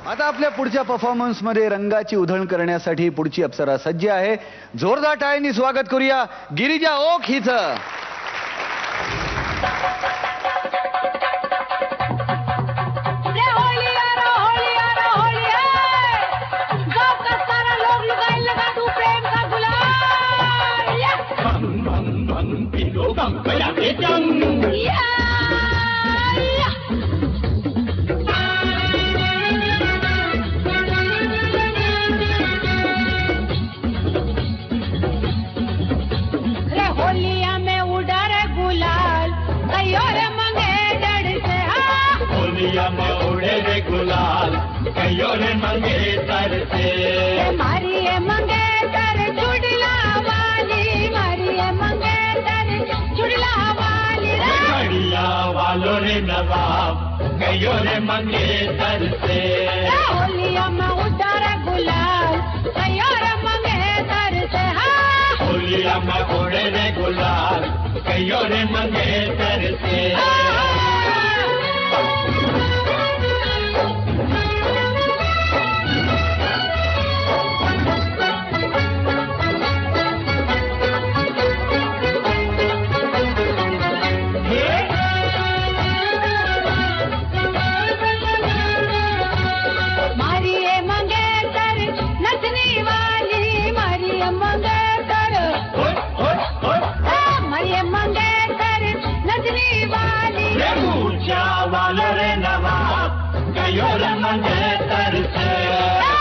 आता आपल्या पुढच्या परफॉर्मन्स मध्ये रंगाची उधळण करण्यासाठी पुढची अप्सरा सज्ज आहे. जोरदार टाळ्यांनी स्वागत करूया गिरिजा ओक हिचं. कयोरे मंगेतर से मारिए मंगेतर चुड़ला वाली मारिए मंगेतर चुड़ला वाली घड़िया वालों रे नवाब कयोरे मंगेतर से होलिया में उड़े गुलाल कयोरे मंगेतर से होलिया में उड़े रे गुलाल कयोरे मंगेतर से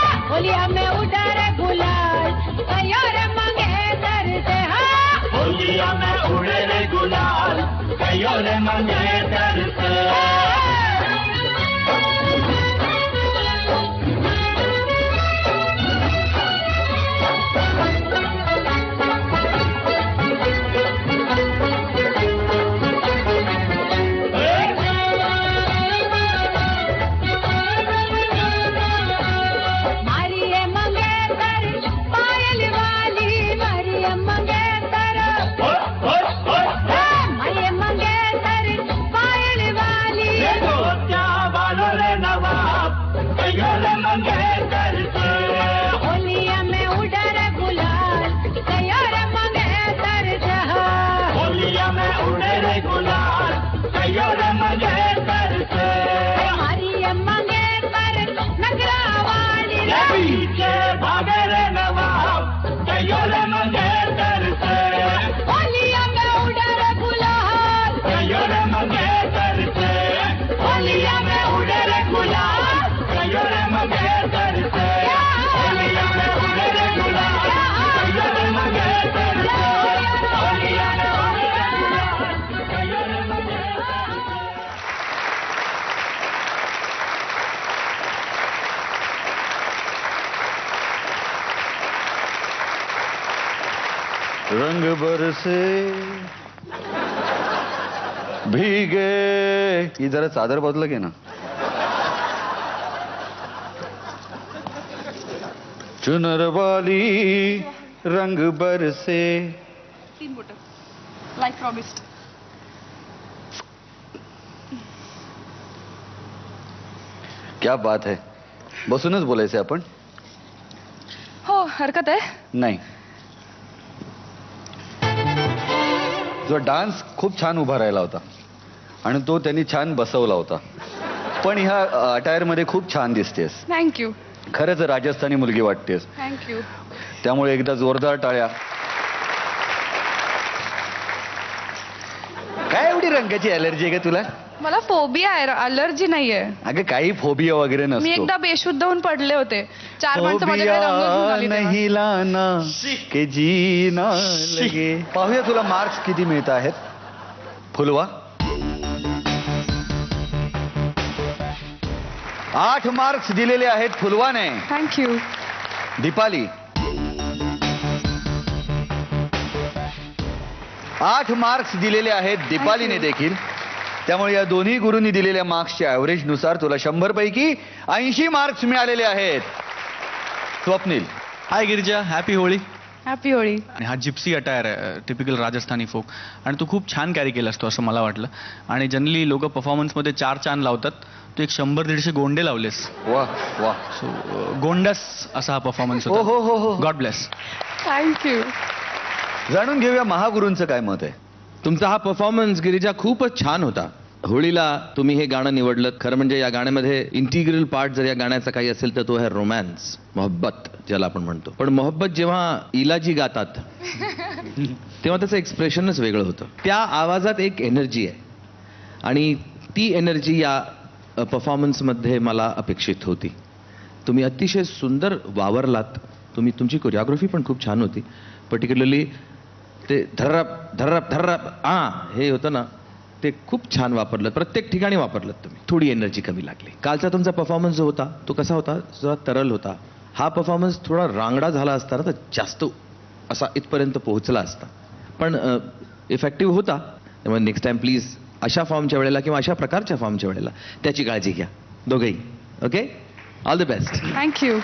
होलिया में उड़े गुलाल कयोरे मंगेतर से होलिया में उड़े गुलाल कयोरे मंगेतर से रंग बरसे भीगे. ही जरा चादर बाजूला घे ना. चुनर वाली रंग बरसे. 3 बोट लाइक प्रॉमिस्ड. क्या बात है. बसूनच बोलायचंय आपण. हो हरकत आहे. नाही, जो डान्स खूप छान उभा राहिला होता आणि तो त्यांनी छान बसवला होता. पण ह्या अटायर मध्ये खूप छान दिसतेस. थँक्यू. खरंच राजस्थानी मुलगी वाटतेस. थँक्यू. त्यामुळे एकदा जोरदार टाळ्या. काय एवढी रंगाची अलर्जी आहे का तुला? मला फोबिया आहे, अलर्जी नाहीये. अगं काही फोबिया वगैरे मी नसतो. एकदा बेशुद्ध होऊन पडले होते. 4 माणसं माझ्याकडे रंग घेऊन आली तेव्हा. नहीं लाना के जीना लगे. पाहूया तुला मार्क्स किती मिळत आहेत. फुलवा 8 मार्क्स दिलेले आहेत फुलवाने. थँक्यू. दीपाली 8 मार्क्स दिलेले आहेत दीपालीने देखील. त्यामुळे या दोन्ही गुरूंनी दिलेल्या मार्क्सच्या ॲव्हरेज नुसार तुला 100 पैकी 80 मार्क्स मिळालेले आहेत. स्वप्नील. हाय गिरिजा, हॅपी होळी. हॅपी होळी. आणि हा जिप्सी अटायर आहे, टिपिकल राजस्थानी फोक, आणि तू खूप छान कॅरी केलास तो, असं मला वाटलं. आणि जनरली लोक परफॉर्मन्समध्ये 4 चांद लावतात, तू एक 100-150 गोंडे लावलेस. वा वा. सो गोंडस असा हा परफॉर्मन्स हो हो हो हो. God bless. थँक्यू. जाणून घेऊया महागुरूंचं काय मत आहे. तुमचा हा परफॉर्मन्स गिरिजा खूपच छान होता. होळीला तुम्ही हे गाणं निवडलं. खरं म्हणजे या गाण्यामध्ये इंटिग्रल पार्ट जर या गाण्याचा काही असेल तर तो आहे रोमॅन्स, मोहब्बत ज्याला आपण म्हणतो. पण मोहब्बत जेव्हा इलाजी गातात तेव्हा त्याचं एक्सप्रेशनच वेगळं होतं. त्या आवाजात एक एनर्जी आहे आणि ती एनर्जी या परफॉर्मन्समध्ये मला अपेक्षित होती. तुम्ही अतिशय सुंदर वावरलात. तुमची कोरिओग्राफी पण खूप छान होती. पर्टिक्युलरली ते धर्रप धर्रप धर्रप हे होतं ना, ते खूप छान वापरलं. प्रत्येक ठिकाणी वापरलं तुम्ही. थोडी एनर्जी कमी लागली. कालचा तुमचा परफॉर्मन्स जो होता तो कसा होता, जरा तरल होता. हा परफॉर्मन्स थोडा रांगडा झाला असता ना तर जास्त असा इथपर्यंत पोहोचला असता, पण इफेक्टिव्ह होता. त्यामुळे नेक्स्ट टाइम प्लीज अशा फॉर्मच्या वेळेला किंवा अशा प्रकारच्या फॉर्मच्या वेळेला त्याची काळजी घ्या दोघेही. Okay, all the best. Thank you.